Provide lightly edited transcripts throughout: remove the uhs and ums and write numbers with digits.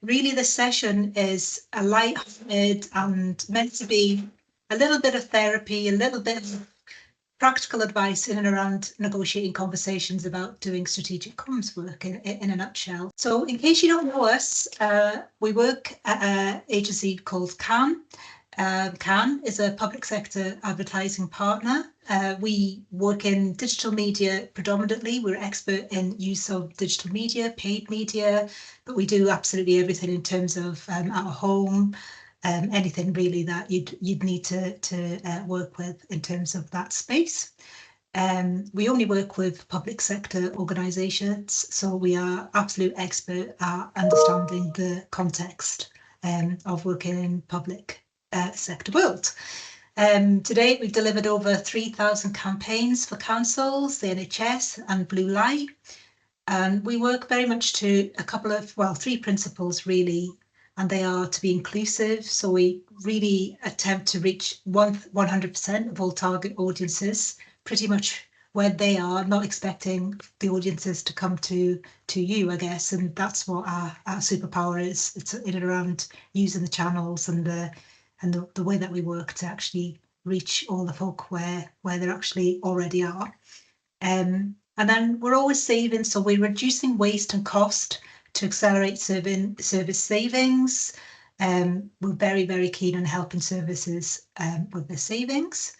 really this session is a light-hearted and meant to be a little bit of therapy, a little bit of practical advice in and around negotiating conversations about doing strategic comms work in a nutshell. So in case you don't know us, we work at an agency called CAN. CAN is a public sector advertising partner. We work in digital media predominantly. We're expert in use of digital media, paid media, but we do absolutely everything in terms of at home, anything really that you'd need to work with in terms of that space. We only work with public sector organisations, so we are absolute expert at understanding the context of working in public sector world. To date, we've delivered over 3,000 campaigns for councils, the NHS and Blue Light. And we work very much to a couple of, well, three principles really, and they are to be inclusive. So we really attempt to reach 100% of all target audiences, pretty much where they are, not expecting the audiences to come to you, I guess. And that's what our superpower is. It's in and around using the channels and the way that we work to actually reach all the folk where they actually already are. And then we're always saving, so we're reducing waste and cost to accelerate service savings. We're very, very keen on helping services with their savings.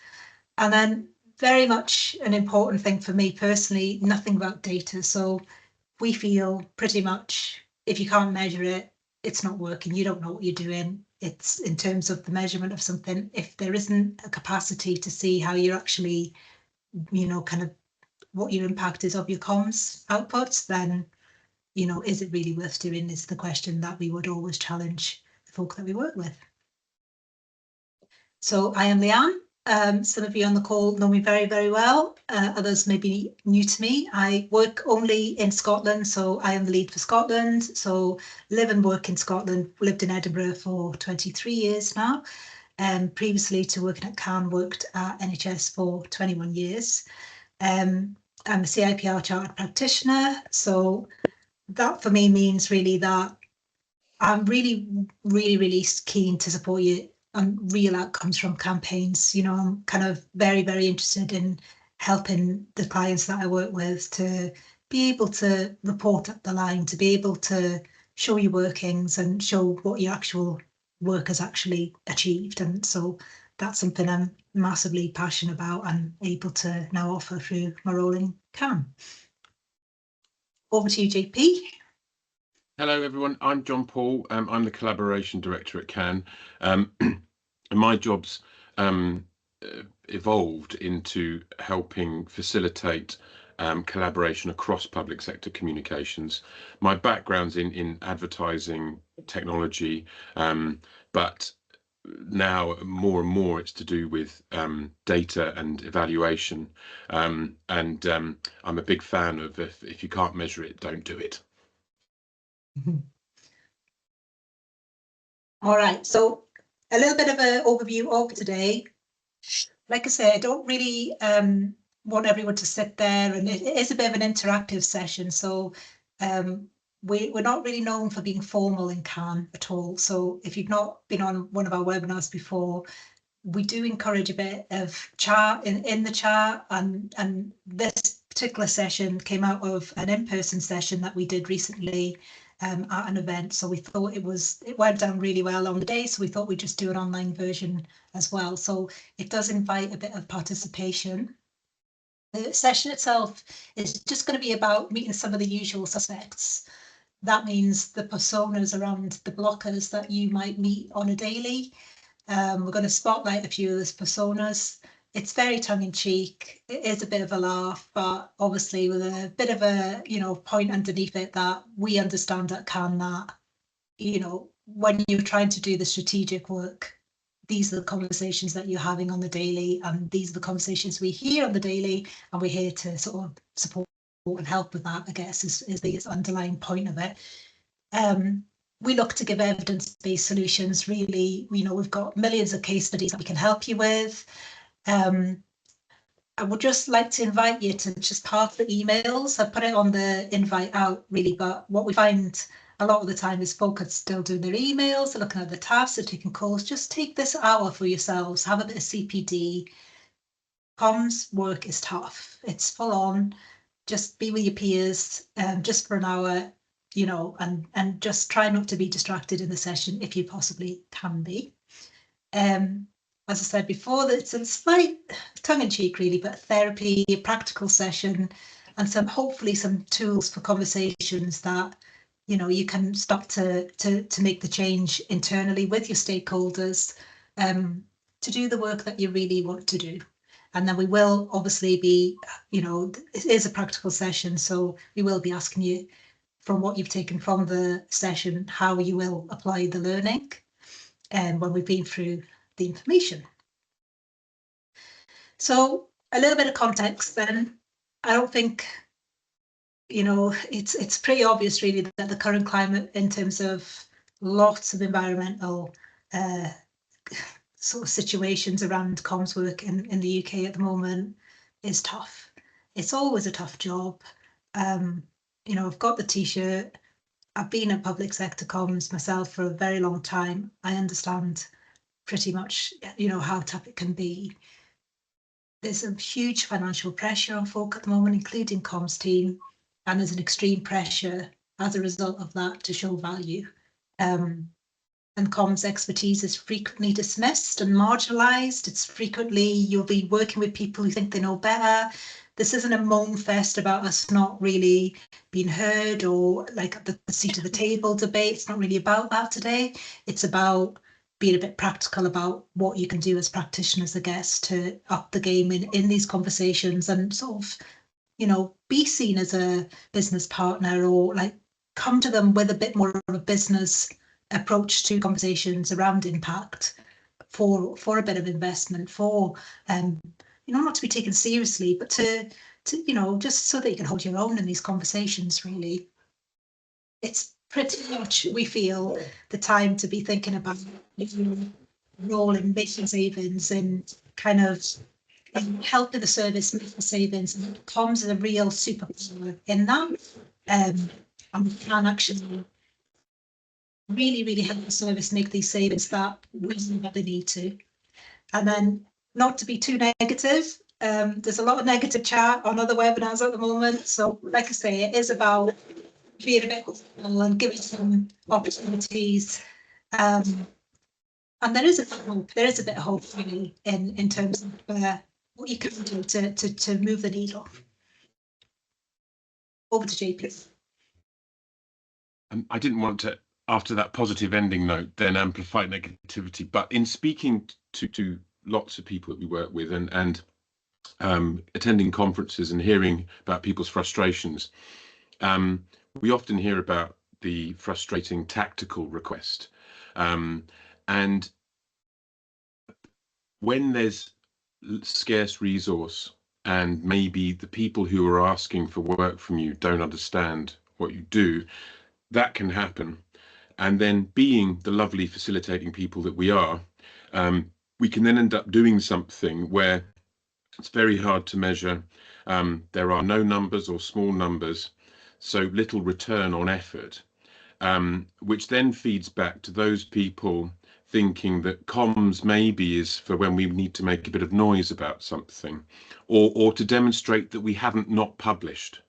And then very much an important thing for me personally, nothing about data. So we feel pretty much if you can't measure it, it's not working. You don't know what you're doing. It's in terms of the measurement of something. If there isn't a capacity to see how you're actually, kind of what your impact is of your comms outputs, then, is it really worth doing is the question that we would always challenge the folk that we work with. So I am Leanne. Some of you on the call know me very, very well. Others may be new to me. I work only in Scotland, so I am the lead for Scotland. So live and work in Scotland, lived in Edinburgh for 23 years now. Previously to working at CAN, worked at NHS for 21 years. I'm a CIPR chartered practitioner. So that for me means really that I'm really, really, really keen to support you on real outcomes from campaigns. I'm kind of very, very interested in helping the clients that I work with to be able to report up the line, to be able to show your workings and show what your actual work has actually achieved. And so that's something I'm massively passionate about and able to now offer through my role in CAN. Over to you, JP. Hello, everyone. I'm John Paul. I'm the Collaboration Director at CAN. And my job's evolved into helping facilitate collaboration across public sector communications. My background's in advertising technology, but now more and more it's to do with data and evaluation. And I'm a big fan of if you can't measure it, don't do it. All right, so a little bit of an overview of today. Like I say, I don't really want everyone to sit there, and it is a bit of an interactive session. So we're not really known for being formal in CAN at all. So if you've not been on one of our webinars before, we do encourage a bit of chat in the chat, and this particular session came out of an in-person session that we did recently at an event. So we thought it went down really well on the day, so we thought we'd just do an online version as well. So it does invite a bit of participation. The session itself is just going to be about meeting some of the usual suspects. That means the personas around the blockers that you might meet on a daily. We're going to spotlight a few of those personas. It's very tongue-in-cheek. It is a bit of a laugh, but obviously with a bit of a point underneath it that we understand at CAN that when you're trying to do the strategic work, these are the conversations that you're having on the daily, and these are the conversations we hear on the daily, and we're here to sort of support and help with that, I guess, is the underlying point of it. We look to give evidence-based solutions, really. We've got millions of case studies that we can help you with. I would just like to invite you to just pass the emails. I put it on the invite out, really, but what we find a lot of the time is folk are still doing their emails, they're looking at the tasks, they're taking calls. Just take this hour for yourselves, have a bit of CPD. Comms work is tough. It's full on. Just be with your peers, just for an hour, you know, and just try not to be distracted in the session if you possibly can be. As I said before, it's a slight tongue-in-cheek really, but therapy, a practical session, and hopefully some tools for conversations that, you know, you can start to make the change internally with your stakeholders, to do the work that you really want to do. And then we will obviously be, you know, it is a practical session, so we will be asking you from what you've taken from the session, how you will apply the learning, and when we've been through the information. So a little bit of context then. I don't think, you know, it's pretty obvious really that the current climate in terms of lots of environmental sort of situations around comms work in the UK at the moment is tough. It's always a tough job. You know, I've got the t-shirt. I've been in public sector comms myself for a very long time. I understand pretty much, you know, how tough it can be. There's a huge financial pressure on folk at the moment, including comms team, and there's an extreme pressure as a result of that to show value. And comms expertise is frequently dismissed and marginalised. It's frequently, you'll be working with people who think they know better. This isn't a moan fest about us not really being heard or like the seat of the table debate. It's not really about that today. It's about being a bit practical about what you can do as practitioners, I guess, to up the game in these conversations and sort of, you know, be seen as a business partner, or like come to them with a bit more of a business approach to conversations around impact for a bit of investment, for you know, not to be taken seriously, but to you know, just so that you can hold your own in these conversations. Really, it's pretty much, we feel, the time to be thinking about your role in making savings and kind of helping the service make the savings. And comms is a real superpower in that, and we can actually really help the service make these savings that we know that they need to. And then, not to be too negative, there's a lot of negative chat on other webinars at the moment. So like I say, it is about being a bit hopeful and giving some opportunities. And there is a bit of hope really in terms of what you can do to move the needle. Over to JP. I didn't want to, after that positive ending note, then amplify negativity. But in speaking to lots of people that we work with and attending conferences and hearing about people's frustrations, we often hear about the frustrating tactical request. And when there's scarce resource and maybe the people who are asking for work from you don't understand what you do, that can happen. And then, being the lovely facilitating people that we are, we can then end up doing something where it's very hard to measure. There are no numbers or small numbers, so little return on effort, which then feeds back to those people thinking that comms maybe is for when we need to make a bit of noise about something, or to demonstrate that we haven't not published,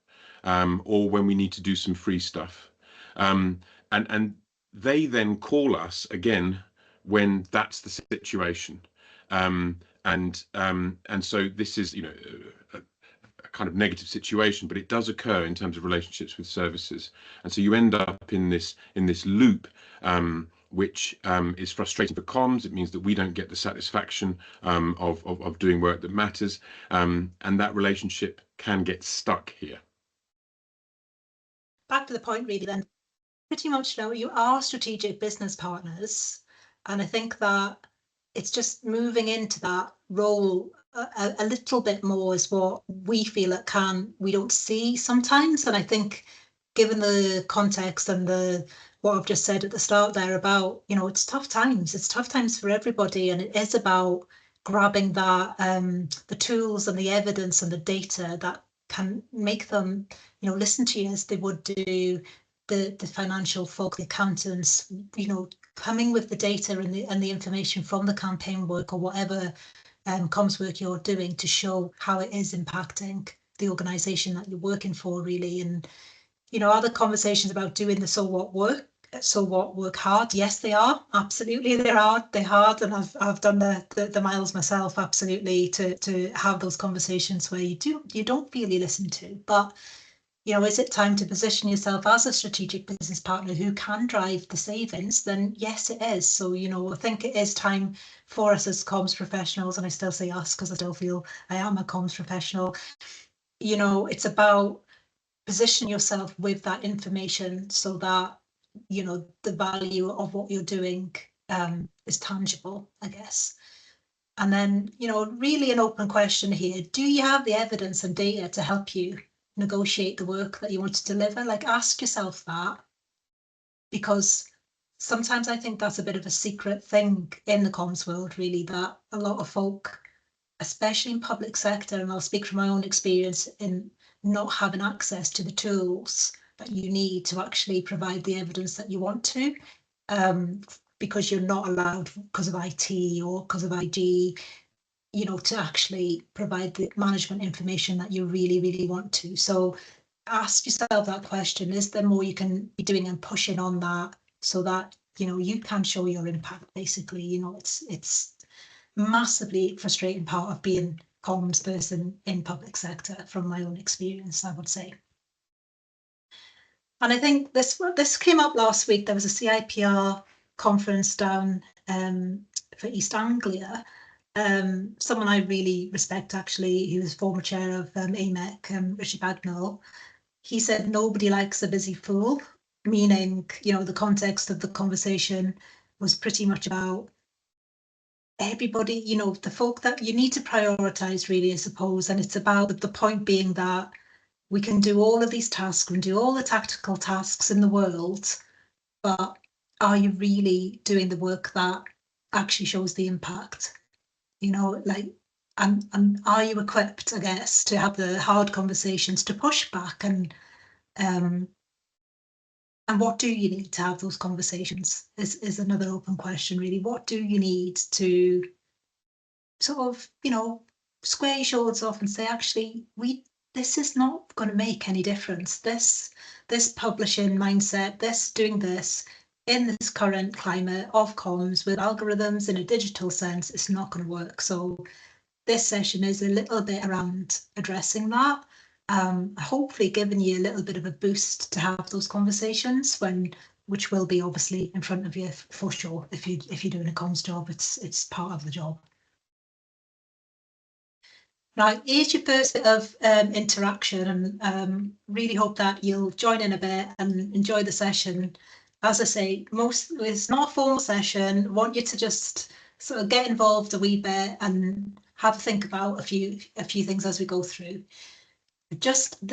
or when we need to do some free stuff. And they then call us again when that's the situation. And so this is, you know, a kind of negative situation, but it does occur in terms of relationships with services. And so you end up in this loop, which is frustrating for comms. It means that we don't get the satisfaction of doing work that matters, and that relationship can get stuck here. Back to the point really then, pretty much now you are strategic business partners, and I think that it's just moving into that role a little bit more is what we feel we don't see sometimes. And I think given the context and what I've just said at the start there about, you know, it's tough times for everybody, and it is about grabbing that the tools and the evidence and the data that can make them, you know, listen to you as they would do the financial folk, the accountants, you know, coming with the data and the information from the campaign work or whatever comms work you're doing to show how it is impacting the organisation that you're working for, really. And, you know, are the conversations about doing the so what work hard? Yes, they are. Absolutely, they're hard. And I've done the miles myself, absolutely, to have those conversations where you don't really listen to. But, you know, is it time to position yourself as a strategic business partner who can drive the savings? Then yes, it is. So, you know, I think it is time for us as comms professionals, and I still say us because I still feel I am a comms professional. You know, it's about position yourself with that information so that, you know, the value of what you're doing is tangible, I guess. And then, you know, really an open question here. Do you have the evidence and data to help you negotiate the work that you want to deliver? Like, ask yourself that, because sometimes I think that's a bit of a secret thing in the comms world, really, that a lot of folk, especially in public sector, and I'll speak from my own experience in not having access to the tools that you need to actually provide the evidence that you want to, because you're not allowed because of IT or because of IG, you know, to actually provide the management information that you really, really want to. So ask yourself that question. Is there more you can be doing and pushing on that so that, you know, you can show your impact, basically? You know, it's massively frustrating part of being comms person in public sector from my own experience, I would say. And I think this came up last week. There was a CIPR conference down for East Anglia. Someone I really respect, actually, he was former chair of AMEC, Richard Bagnall. He said, nobody likes a busy fool, meaning, you know, the context of the conversation was pretty much about everybody, you know, the folk that you need to prioritise, really, I suppose. And it's about the point being that we can do all of these tasks, we can do all the tactical tasks in the world, but are you really doing the work that actually shows the impact? You know, like, and are you equipped, I guess, to have the hard conversations, to push back, and what do you need to have those conversations is another open question, really. What do you need to sort of, you know, square your shoulders off and say, actually, this is not going to make any difference. This publishing mindset, this doing this in this current climate of comms with algorithms in a digital sense, it's not going to work. So this session is a little bit around addressing that, hopefully giving you a little bit of a boost to have those conversations which will be obviously in front of you for sure. If you're doing a comms job, it's part of the job. Right, here's your first bit of interaction, and really hope that you'll join in a bit and enjoy the session. As I say, it's not a formal session. I want you to just sort of get involved a wee bit and have a think about a few things as we go through. I just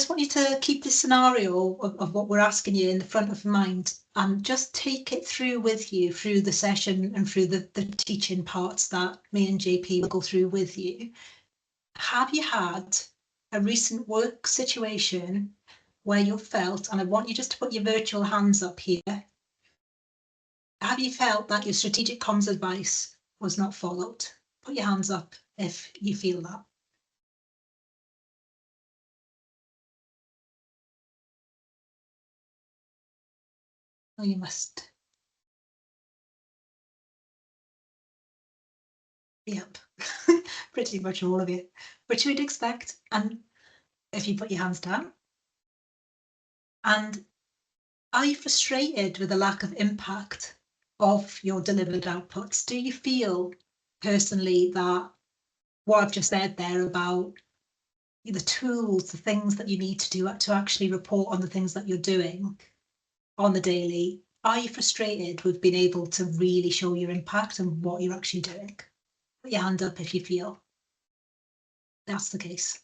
want you to keep this scenario of what we're asking you in the front of your mind, and just take it through with you through the session and through the teaching parts that me and JP will go through with you. Have you had a recent work situation where you felt, and I want you just to put your virtual hands up here, have you felt that your strategic comms advice was not followed? Put your hands up if you feel that. Oh, you must. Yep, pretty much all of you, which we'd expect. And if you put your hands down. And are you frustrated with the lack of impact of your delivered outputs? Do you feel personally that what I've just said there about the tools, the things that you need to do to actually report on the things that you're doing on the daily, are you frustrated with being able to really show your impact and what you're actually doing? Put your hand up if you feel that's the case.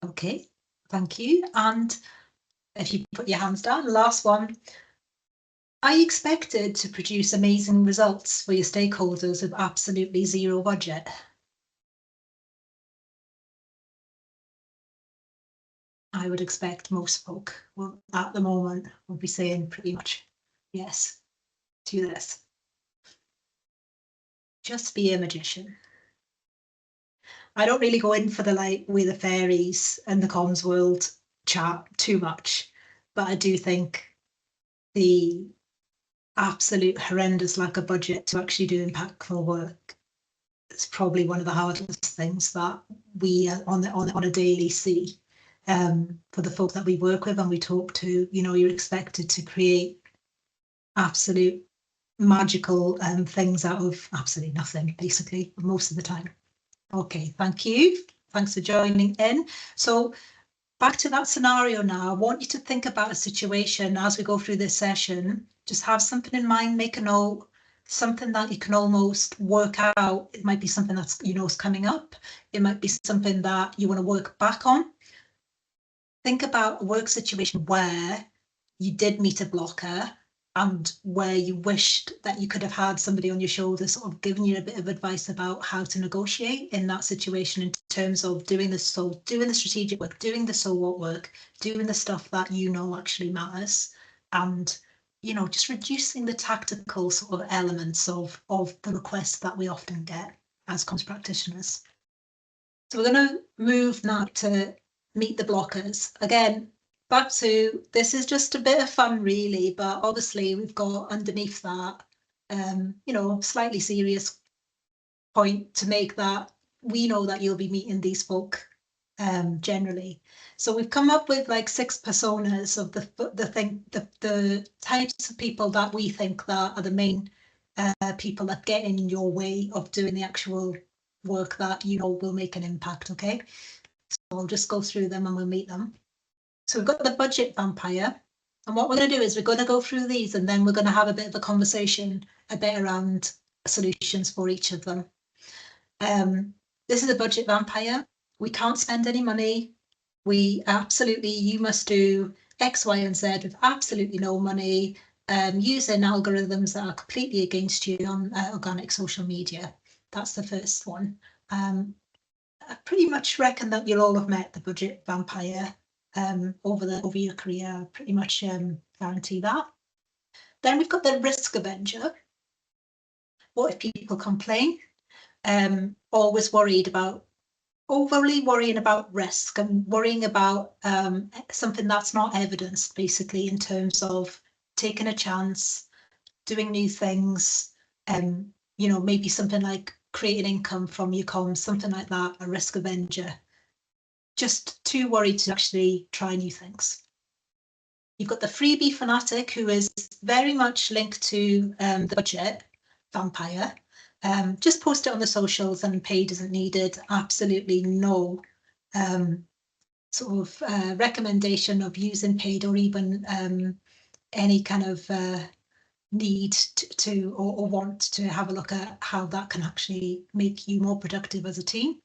Okay, thank you. And if you put your hands down, the last one, Are you expected to produce amazing results for your stakeholders with absolutely zero budget? I would expect most folk will, at the moment, will be saying pretty much yes to this. Just be a magician. I don't really go in for the like with the fairies and the comms world chat too much, but I do think the absolute horrendous lack of budget to actually do impactful work is probably one of the hardest things that we on a daily see. For the folk that we work with and we talk to, you know, you're expected to create absolute magical things out of absolutely nothing, basically, most of the time. Okay, thank you. Thanks for joining in. So back to that scenario now. I want you to think about a situation as we go through this session. Just have something in mind, make a note, something that you can almost work out. It might be something that's, you know, is coming up. It might be something that you want to work back on. Think about a work situation where you did meet a blocker and where you wished that you could have had somebody on your shoulder sort of giving you a bit of advice about how to negotiate in that situation in terms of doing the strategic work, doing the so what work, doing the stuff that you know actually matters, and you know, just reducing the tactical sort of elements of the requests that we often get as comms practitioners. So we're going to move now to meet the blockers. Again, back to, this is just a bit of fun really, but obviously we've got underneath that, you know, slightly serious point to make that we know that you'll be meeting these folk generally. So we've come up with like 6 personas of the types of people that we think that are the main people that get in your way of doing the actual work that you know will make an impact. Okay, so I'll just go through them and we'll meet them. So we've got the budget vampire, and what we're going to do is we're going to go through these and then we're going to have a bit of a conversation a bit around solutions for each of them. This is a budget vampire. We can't spend any money. We absolutely, you must do X, Y, and Z with absolutely no money, using algorithms that are completely against you on organic social media. That's the first one. I pretty much reckon that you'll all have met the budget vampire over your career. I pretty much guarantee that. Then we've got the risk avenger. What if people complain? Always worried about, overly worrying about risk and worrying about something that's not evidenced, basically, in terms of taking a chance, doing new things, you know, maybe something like creating income from your comms, something like that, a risk avenger. Just too worried to actually try new things. You've got the freebie fanatic, who is very much linked to the budget vampire. Just post it on the socials and paid isn't needed. Absolutely no sort of recommendation of using paid or even any kind of need to or want to have a look at how that can actually make you more productive as a team.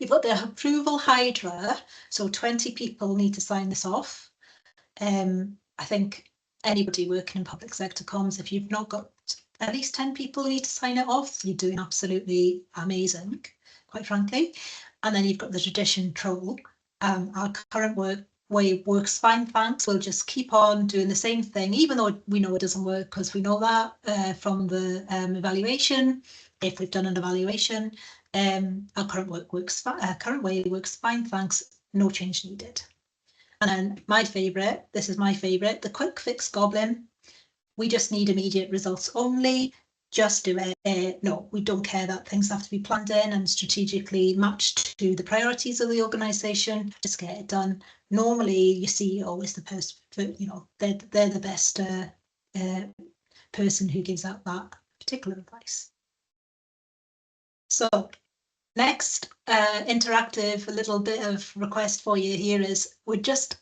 You've got the approval hydra, so 20 people need to sign this off. I think anybody working in public sector comms, if you've not got at least 10 people who need to sign it off, you're doing absolutely amazing, quite frankly. And then you've got the tradition troll. Our current way works fine, thanks. We'll just keep on doing the same thing, even though we know it doesn't work, because we know that from the evaluation. If we've done an evaluation, our current way works fine, thanks. No change needed. And then my favourite, this is my favourite, the quick fix goblin. We just need immediate results only. Just do it. No, we don't care that things have to be planned in and strategically matched to the priorities of the organisation. Just get it done. Normally, your CEO is the person, you know, they're the best person who gives out that particular advice. So next, interactive, a little bit of request for you here is, we're just,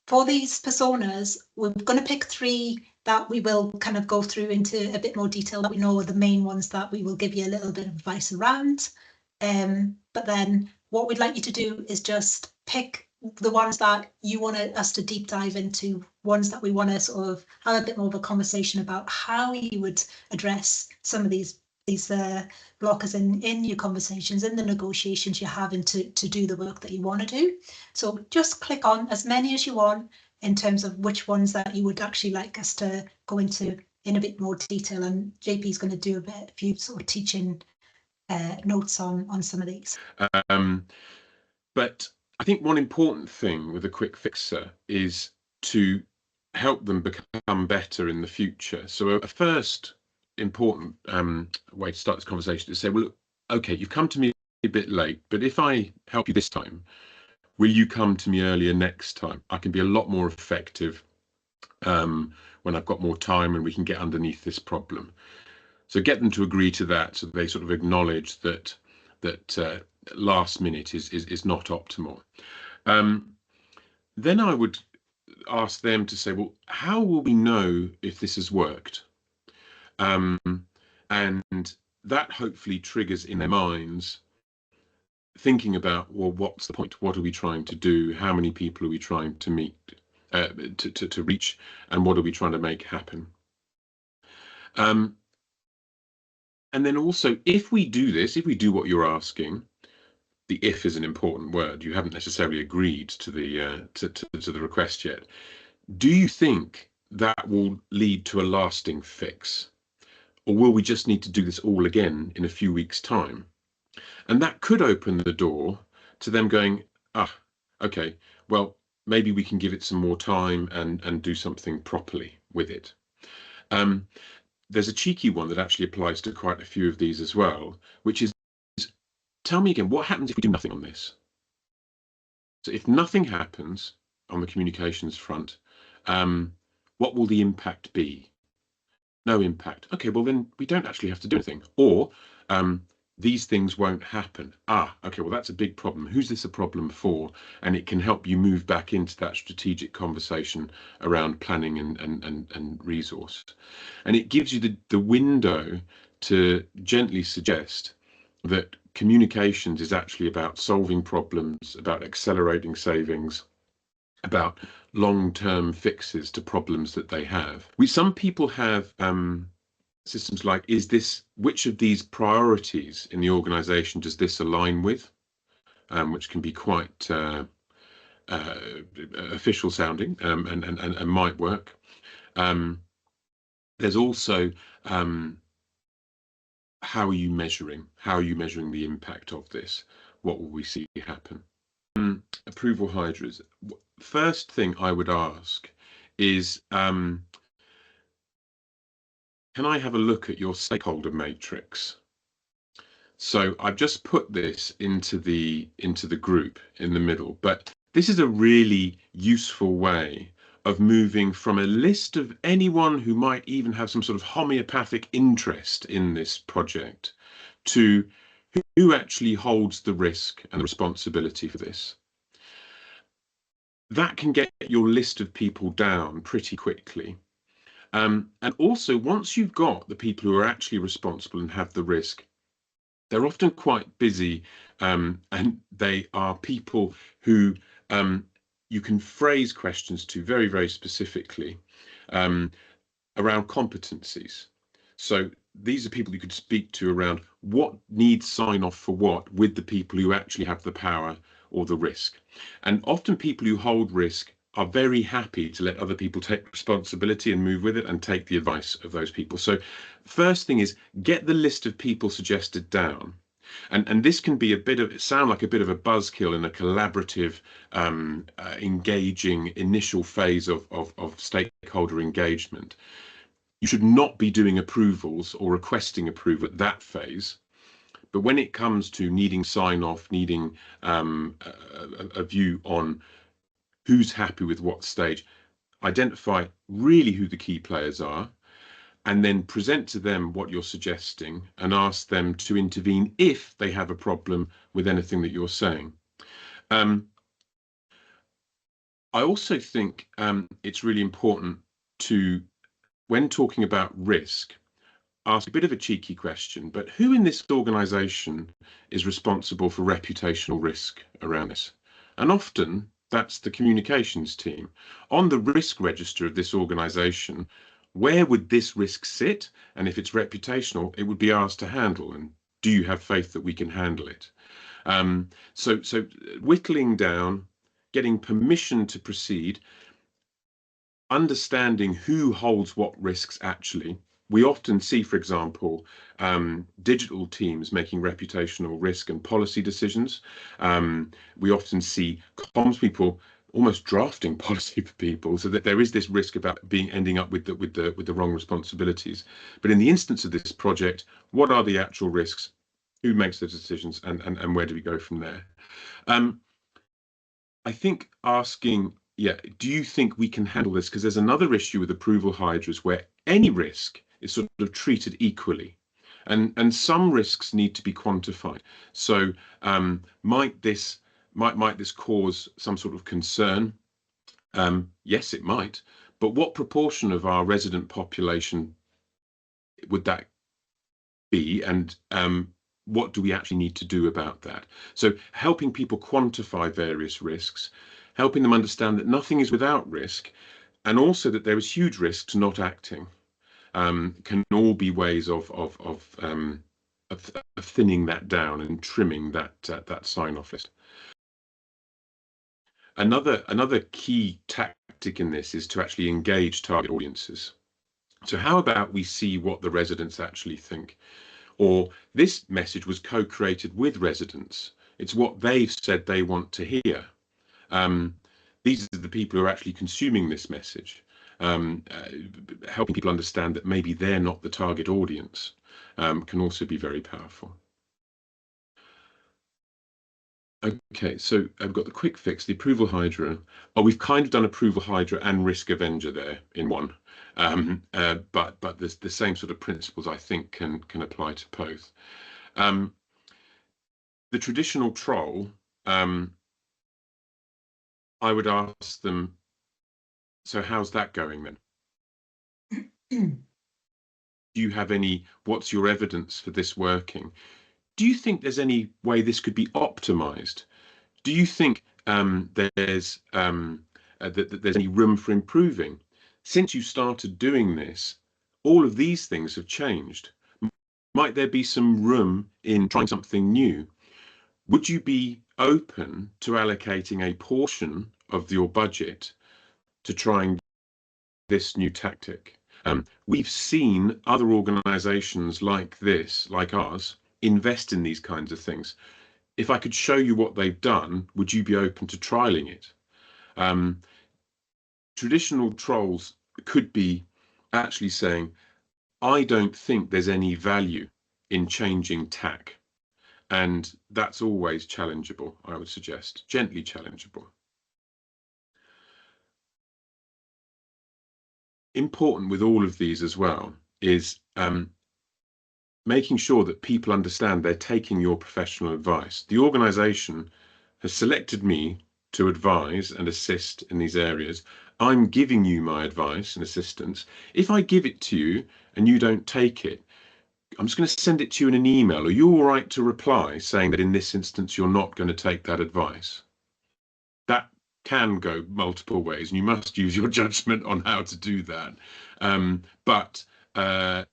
for these personas, we're going to pick 3 that we will kind of go through into a bit more detail, that we know are the main ones that we will give you a little bit of advice around. But then what we'd like you to do is just pick the ones that you want us to deep dive into, ones that we want to sort of have a bit more of a conversation about how you would address some of these blockers in your conversations, in the negotiations you're having to do the work that you want to do. So just click on as many as you want in terms of which ones that you would actually like us to go into in a bit more detail. And JP is going to do a few sort of teaching notes on some of these. But I think one important thing with a quick fixer is to help them become better in the future. So a first important way to start this conversation is to say, well, look, okay, you've come to me a bit late, but if I help you this time, will you come to me earlier next time? I can be a lot more effective when I've got more time and we can get underneath this problem. So get them to agree to that, so they sort of acknowledge that last minute is not optimal. Then I would ask them to say, well, how will we know if this has worked? And that hopefully triggers in their minds thinking about, well, what's the point? What are we trying to do? How many people are we trying to meet, to reach, and what are we trying to make happen? And then also, if we do this, if we do what you're asking, the if is an important word. You haven't necessarily agreed to the to the request yet. Do you think that will lead to a lasting fix? Or will we just need to do this all again in a few weeks' time? And that could open the door to them going, okay, well, maybe we can give it some more time and do something properly with it. There's a cheeky one that actually applies to quite a few of these as well, which is, tell me again, what happens if we do nothing on this? So if nothing happens on the communications front, what will the impact be? No impact. Okay, well then we don't actually have to do anything. Or these things won't happen. Okay, well that's a big problem. Who's this a problem for? And it can help you move back into that strategic conversation around planning and resource. And it gives you the window to gently suggest that communications is actually about solving problems, about accelerating savings, about long-term fixes to problems that they have. Some people have systems like, which of these priorities in the organization does this align with? Which can be quite official sounding and might work. There's also, how are you measuring? How are you measuring the impact of this? What will we see happen? Approval hydras. First thing I would ask is, can I have a look at your stakeholder matrix? So I've just put this into the group in the middle, but this is a really useful way of moving from a list of anyone who might even have some sort of homeopathic interest in this project to who actually holds the risk and the responsibility for this. That can get your list of people down pretty quickly. And also, once you've got the people who are actually responsible and have the risk, they're often quite busy, and they are people who you can phrase questions to very, very specifically around competencies. So these are people you could speak to around what needs sign off for what with the people who actually have the power or the risk. And often people who hold risk are very happy to let other people take responsibility and move with it and take the advice of those people. So first thing is, get the list of people suggested down. And this can be sound like a bit of a buzzkill in a collaborative, engaging initial phase of stakeholder engagement. You should not be doing approvals or requesting approval at that phase. But when it comes to needing sign off, needing a view on who's happy with what stage, identify really who the key players are, and then present to them what you're suggesting and ask them to intervene if they have a problem with anything that you're saying. I also think it's really important to, when talking about risk, ask a bit of a cheeky question, but who in this organization is responsible for reputational risk around this? And often That's the communications team. On the risk register of this organisation, where would this risk sit? And if it's reputational, it would be ours to handle. And do you have faith that we can handle it? So whittling down, getting permission to proceed, understanding who holds what risks actually. We often see, for example, digital teams making reputational risk and policy decisions. We often see comms people almost drafting policy for people, so that there is this risk about ending up with the wrong responsibilities. But in the instance of this project, what are the actual risks? Who makes the decisions, and where do we go from there? I think asking, do you think we can handle this? Because there's another issue with approval hydras where any risk is sort of treated equally, and some risks need to be quantified. So might this cause some sort of concern? Yes, it might. But what proportion of our resident population would that be? And what do we actually need to do about that? So helping people quantify various risks, helping them understand that nothing is without risk, and also that there is huge risk to not acting, can all be ways of thinning that down and trimming that sign-off list. Another key tactic in this is to actually engage target audiences. So how about we see what the residents actually think? Or this message was co-created with residents. It's what they've said they want to hear. These are the people who are actually consuming this message. Helping people understand that maybe they're not the target audience can also be very powerful. Okay, so I've got the quick fix, the approval hydra. Oh, we've kind of done approval hydra and risk avenger there in one. But the same sort of principles, I think, can apply to both. The traditional troll, I would ask them, so how's that going then? Do you have what's your evidence for this working? Do you think there's any way this could be optimized? Do you think there's any room for improving? Since you started doing this, all of these things have changed. Might there be some room in trying something new? Would you be open to allocating a portion of your budget to trying this new tactic? We've seen other organizations like this, like ours, invest in these kinds of things. If I could show you what they've done, would you be open to trialing it? Traditional trolls could be actually saying, I don't think there's any value in changing tack. And that's always challengeable, I would suggest, gently challengeable. Important with all of these as well is making sure that people understand they're taking your professional advice. The organization has selected me to advise and assist in these areas. I'm giving you my advice and assistance. If I give it to you and you don't take it, I'm just going to send it to you in an email. Are you all right to reply saying that in this instance you're not going to take that advice? That can go multiple ways, and you must use your judgment on how to do that. But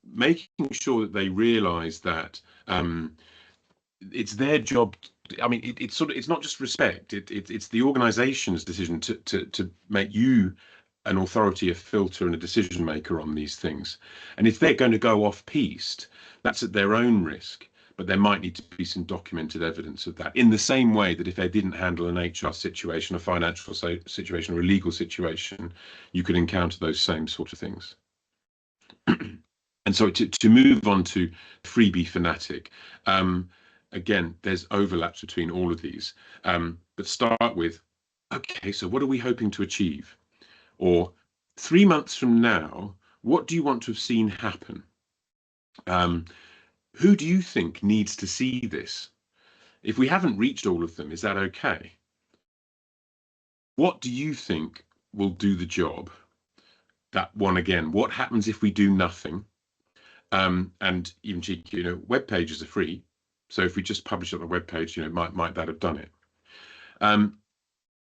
making sure that they realise that it's their job. I mean, it's not just respect. It's the organisation's decision to make you an authority, a filter, and a decision maker on these things. And if they're going to go off piste, that's at their own risk. But there might need to be some documented evidence of that. In the same way that if they didn't handle an HR situation, a financial situation, or a legal situation, you could encounter those same sort of things. And so to move on to freebie fanatic, again, there's overlaps between all of these. But start with, okay, so what are we hoping to achieve? Or 3 months from now, what do you want to have seen happen? Who do you think needs to see this? If we haven't reached all of them, is that okay? What do you think will do the job? That one again, what happens if we do nothing? And even cheeky, web pages are free. So if we just publish it on a web page, might that have done it?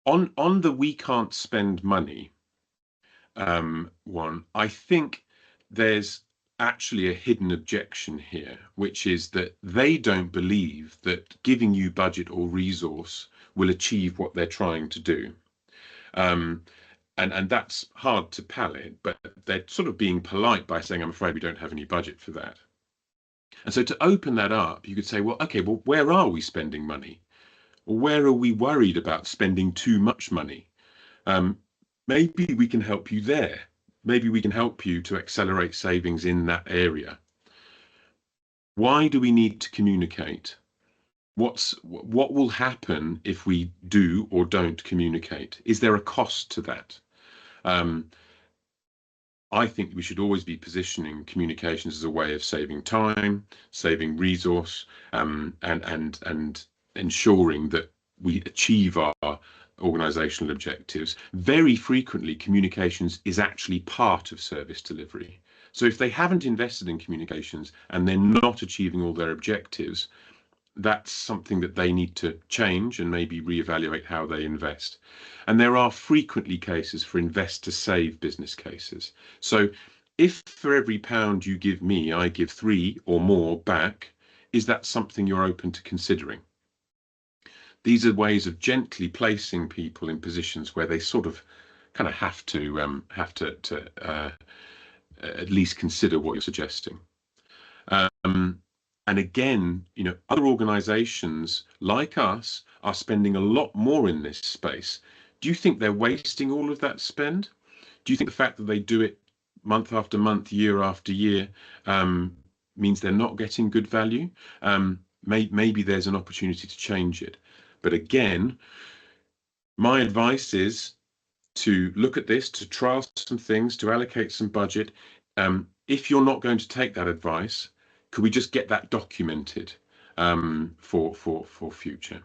on the we can't spend money one, I think there's actually a hidden objection here, which is that they don't believe that giving you budget or resource will achieve what they're trying to do. And that's hard to palate, but they're sort of being polite by saying, I'm afraid we don't have any budget for that. And so to open that up, you could say, well, okay, well, where are we spending money? Or where are we worried about spending too much money? Maybe we can help you there. Maybe we can help you to accelerate savings in that area. Why do we need to communicate? What will happen if we do or don't communicate? Is there a cost to that? I think we should always be positioning communications as a way of saving time, saving resource, and ensuring that we achieve our organizational objectives. Very frequently, communications is actually part of service delivery. So if they haven't invested in communications and they're not achieving all their objectives, that's something that they need to change and maybe reevaluate how they invest. And there are frequently cases for invest to save business cases. So if for every pound you give me, I give 3 or more back, is that something you're open to considering? These are ways of gently placing people in positions where they sort of kind of have to at least consider what you're suggesting. And again, you know, other organizations like us are spending a lot more in this space. Do you think they're wasting all of that spend? Do you think the fact that they do it month after month, year after year, means they're not getting good value? Maybe there's an opportunity to change it. But again, my advice is to look at this, to trial some things, to allocate some budget. If you're not going to take that advice, could we just get that documented for future?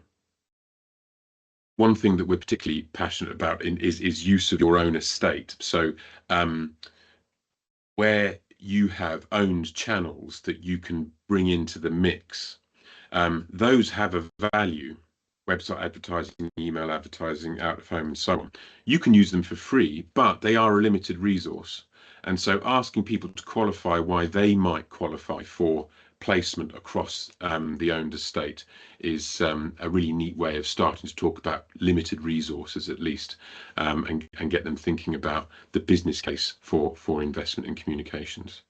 One thing that we're particularly passionate about is use of your own estate. So where you have owned channels that you can bring into the mix, those have a value. Website advertising, email advertising, out of home, and so on. You can use them for free, but they are a limited resource. And so asking people to qualify why they might qualify for placement across the owned estate is a really neat way of starting to talk about limited resources, at least, and get them thinking about the business case for investment in communications.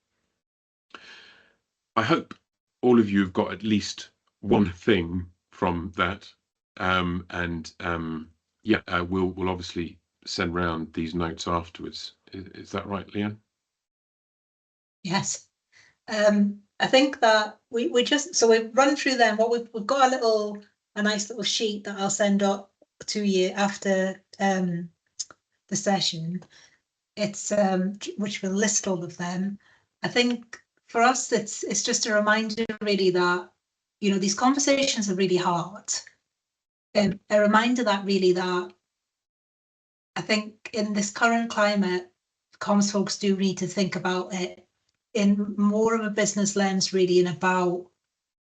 I hope all of you have got at least one thing from that. We'll obviously send round these notes afterwards. Is that right, Leanne? Yes. I think that we've run through them. What we've got a nice little sheet that I'll send up to you after the session. It's which will list all of them. I think for us, it's just a reminder really that, you know, these conversations are really hard. A reminder that really that I think in this current climate, comms folks do need to think about it in more of a business lens, really, and about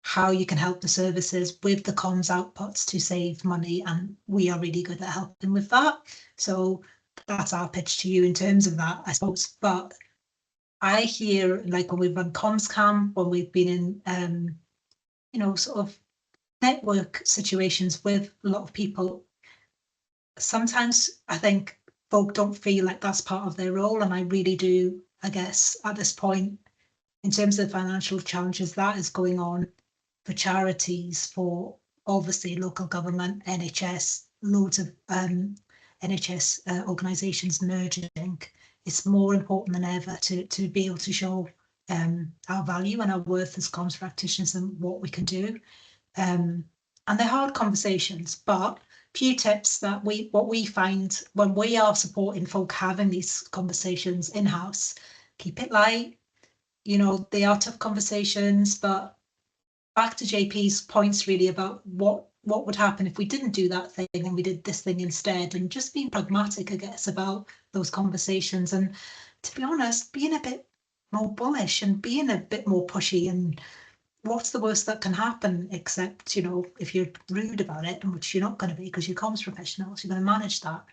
how you can help the services with the comms outputs to save money. And we are really good at helping with that. So that's our pitch to you in terms of that, I suppose. But I hear, like when we've run CommsCam, when we've been in, you know, sort of network situations with a lot of people, sometimes I think folk don't feel like that's part of their role. And I really do, I guess, at this point, in terms of the financial challenges that is going on for charities, for obviously local government, NHS, loads of NHS organisations merging, it's more important than ever to be able to show our value and our worth as comms practitioners and what we can do. And they're hard conversations, but few tips that what we find when we are supporting folk having these conversations in-house: keep it light. You know, they are tough conversations, but back to JP's points really about what would happen if we didn't do that thing and we did this thing instead, and just being pragmatic, I guess, about those conversations. And to be honest, being a bit more bullish and being a bit more pushy and what's the worst that can happen, except, you know, if you're rude about it, which you're not going to be because you're comms professionals, you're going to manage that.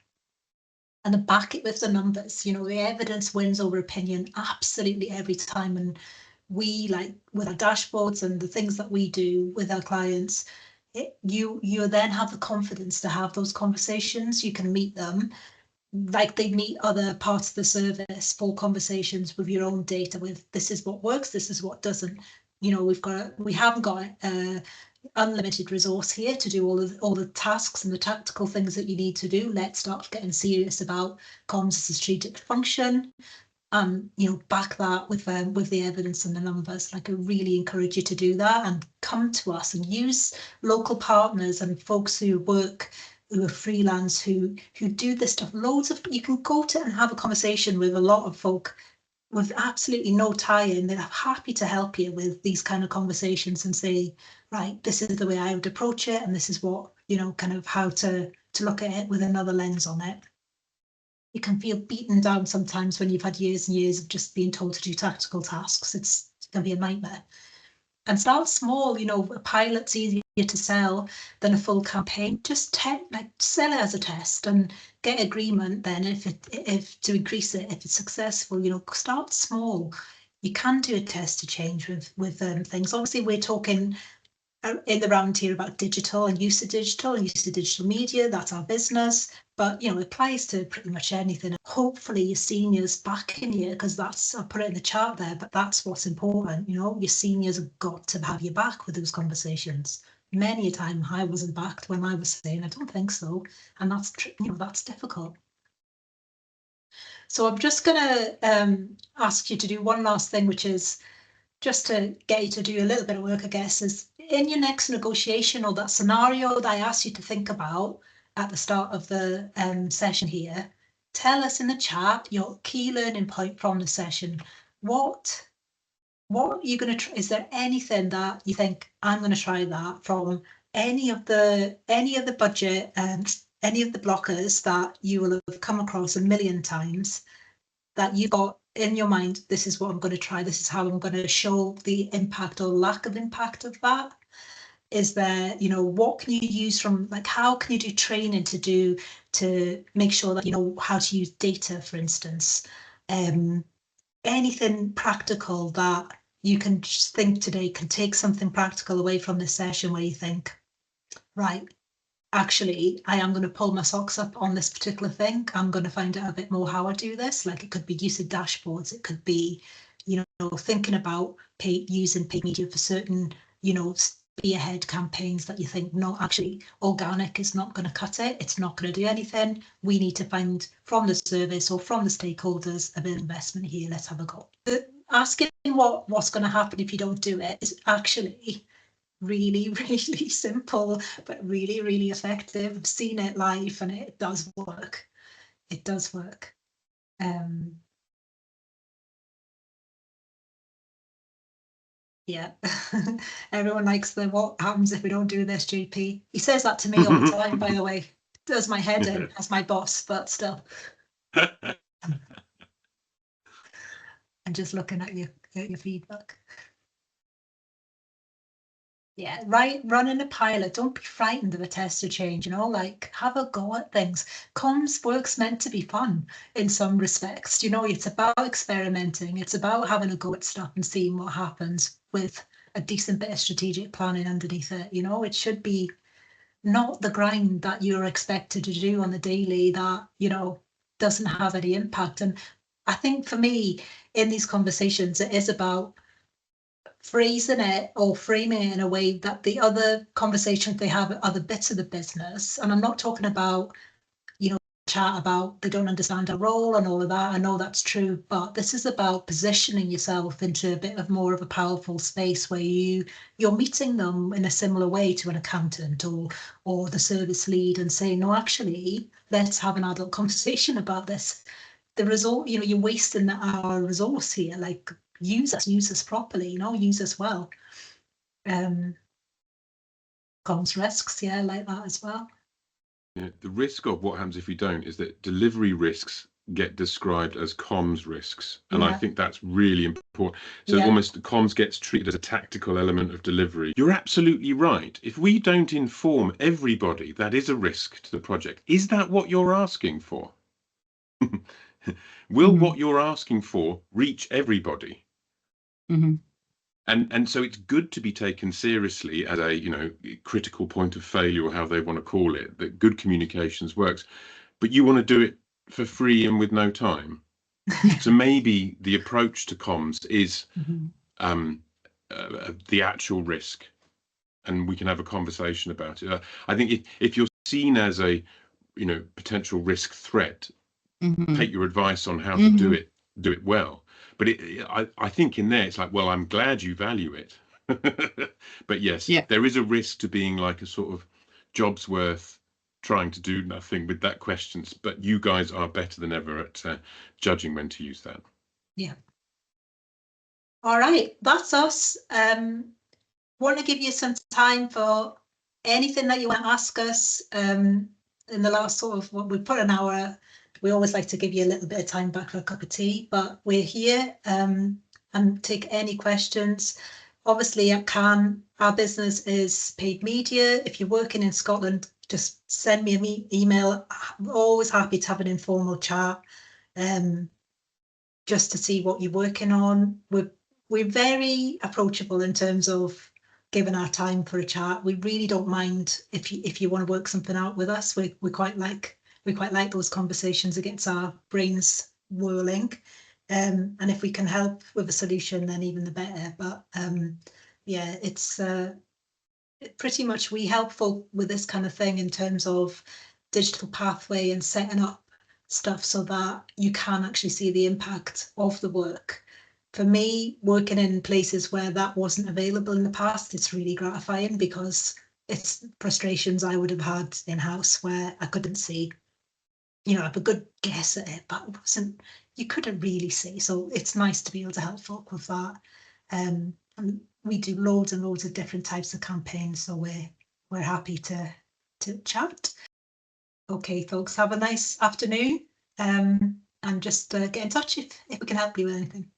And then back it with the numbers, you know, the evidence wins over opinion absolutely every time. And we, like with our dashboards and the things that we do with our clients, you then have the confidence to have those conversations. You can meet them like they meet other parts of the service, full conversations with your own data, with this is what works, this is what doesn't. You know, we haven't got unlimited resource here to do all the tasks and the tactical things that you need to do. Let's start getting serious about comms as a strategic function. You know, back that with the evidence and the numbers. Like, I really encourage you to do that and come to us and use local partners and folks who are freelance, who do this stuff. Loads of, you can go to and have a conversation with a lot of folk with absolutely no tie-in. They're happy to help you with these kind of conversations and say, right, this is the way I would approach it, and this is what, you know, kind of how to look at it with another lens on it. You can feel beaten down sometimes when you've had years and years of just being told to do tactical tasks. It can be a nightmare. And start small. You know, a pilot's easier to sell than a full campaign. Just sell it as a test and get agreement. Then if to increase it, if it's successful, you know, start small. You can do a test to change with things. Obviously, we're talking in the round here about digital and use of digital media. That's our business, but you know, it applies to pretty much anything. Hopefully your seniors back in here, because that's, I'll put it in the chart there, but that's what's important. You know, your seniors have got to have your back with those conversations. Many a time I wasn't backed when I was saying I don't think so, and that's, you know, that's difficult. So I'm just going to ask you to do one last thing, which is just to get you to do a little bit of work, I guess, is in your next negotiation or that scenario that I asked you to think about at the start of the session here, tell us in the chat your key learning point from the session. What are you going to try? Is there anything that you think I'm going to try that from any of the budget and any of the blockers that you will have come across a million times that you've got in your mind? This is what I'm going to try. This is how I'm going to show the impact or lack of impact of that. Is there, you know, what can you use from, like, how can you do training to make sure that you know how to use data, for instance? Anything practical that you can just think today can take something practical away from this session where you think, right, actually, I am going to pull my socks up on this particular thing. I'm going to find out a bit more how I do this. Like, it could be use of dashboards. It could be, you know, thinking about using paid media for certain, you know, spearhead campaigns that you think, no, actually, organic is not going to cut it. It's not going to do anything. We need to find from the service or from the stakeholders a bit of investment here. Let's have a go. Asking what's going to happen if you don't do it is actually really, really simple, but really, really effective. I've seen it live and it does work. It does work. Yeah, everyone likes the what happens if we don't do this, GP. He says that to me all the time, by the way. Does my head in as my boss, but still. I'm just looking at your feedback. Yeah, right. Running a pilot. Don't be frightened of a test or change, you know, like, have a go at things. Comms work's meant to be fun in some respects. You know, it's about experimenting. It's about having a go at stuff and seeing what happens with a decent bit of strategic planning underneath it. You know, it should be not the grind that you're expected to do on the daily that, you know, doesn't have any impact. And I think for me, in these conversations, it is about phrasing it or framing it in a way that the other conversations they have at other bits of the business, and I'm not talking about, you know, chat about they don't understand our role and all of that. I know that's true, but this is about positioning yourself into a bit of more of a powerful space where you're meeting them in a similar way to an accountant or the service lead and saying, no, actually, let's have an adult conversation about this. The result, you know, you're wasting our resource here. Like, use us properly, you know, use us well. Comms risks, yeah, like that as well. Yeah, the risk of what happens if we don't is that delivery risks get described as comms risks, and I Yeah. think that's really important. So Yeah. almost the comms gets treated as a tactical element of delivery. You're absolutely right. If we don't inform everybody that is a risk to the project, is that what you're asking for? Will what you're asking for reach everybody? And so it's good to be taken seriously as a, you know, critical point of failure, or how they want to call it, that good communications works, but you want to do it for free and with no time. So maybe the approach to comms is the actual risk, and we can have a conversation about it. I think if you're seen as a, you know, potential risk threat, take your advice on how to do it well. But I think in there it's like, well, I'm glad you value it. But yes, Yeah. there is a risk to being like a sort of job's worth trying to do nothing with that questions, but you guys are better than ever at judging when to use that. Yeah. All right, that's us. Want to give you some time for anything that you want to ask us. In the last sort of, what we put an hour, we always like to give you a little bit of time back for a cup of tea, but we're here and take any questions. Obviously, our business is paid media. If you're working in Scotland, just send me an email. I'm always happy to have an informal chat, just to see what you're working on. We're very approachable in terms of giving our time for a chat. We really don't mind if you want to work something out with us. We quite like those conversations. It gets our brains whirling. And if we can help with a solution, then even the better. But yeah, it's pretty much we helpful with this kind of thing in terms of digital pathway and setting up stuff so that you can actually see the impact of the work. For me, working in places where that wasn't available in the past, it's really gratifying, because it's frustrations I would have had in-house where I couldn't see, you know, I have a good guess at it, but it wasn't, you couldn't really see. So it's nice to be able to help folk with that. And we do loads and loads of different types of campaigns, so we're happy to chat. Okay, folks, have a nice afternoon. And just get in touch if we can help you with anything.